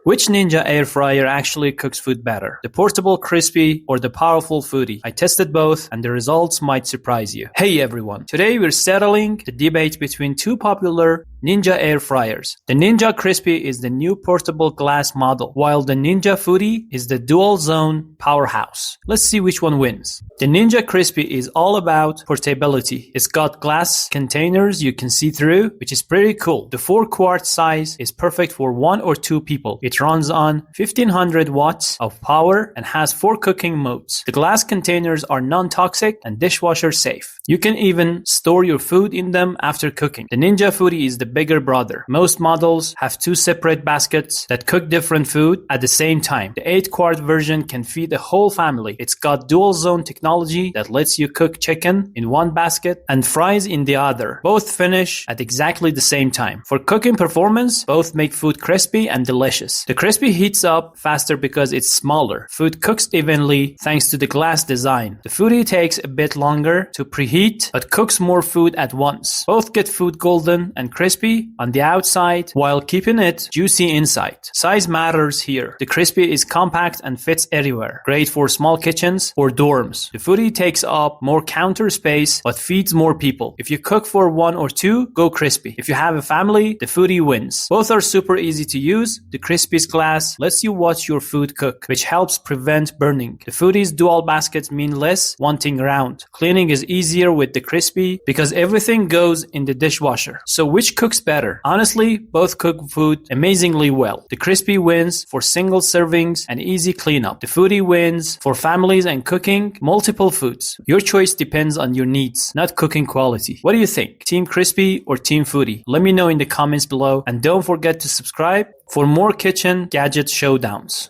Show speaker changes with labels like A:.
A: Which Ninja air fryer actually cooks food better? The portable Crispi or the powerful Foodi? I tested both and the results might surprise you. Hey everyone, today we're settling the debate between two popular Ninja air fryers. The Ninja Crispi is the new portable glass model, while the Ninja Foodi is the dual zone powerhouse. Let's see which one wins. The Ninja Crispi is all about portability. It's got glass containers you can see through, which is pretty cool. The 4-quart size is perfect for 1 or 2 people. It runs on 1500 watts of power and has 4 cooking modes. The glass containers are non-toxic and dishwasher safe. You can even store your food in them after cooking. The Ninja Foodi is the bigger brother. Most models have 2 separate baskets that cook different food at the same time. The 8-quart version can feed the whole family. It's got dual zone technology that lets you cook chicken in one basket and fries in the other. Both finish at exactly the same time. For cooking performance, both make food crispy and delicious. The Crispi heats up faster because it's smaller. Food cooks evenly thanks to the glass design. The Foodi takes a bit longer to preheat but cooks more food at once. Both get food golden and crispy on the outside while keeping it juicy inside. Size matters here. The Crispi is compact and fits everywhere. Great for small kitchens or dorms. The Foodi takes up more counter space but feeds more people. If you cook for 1 or 2, go Crispi. If you have a family, the Foodi wins. Both are super easy to use. The Crispi's glass lets you watch your food cook, which helps prevent burning. The Foodi's dual baskets mean less wanting around. Cleaning is easier with the Crispi because everything goes in the dishwasher. So which cooks better? Honestly, both cook food amazingly well. The Crispi wins for single servings and easy cleanup. The Foodi wins for families and cooking multiple foods. Your choice depends on your needs, not cooking quality. What do you think? Team Crispi or Team Foodi? Let me know in the comments below and don't forget to subscribe for more kitchen gadget showdowns.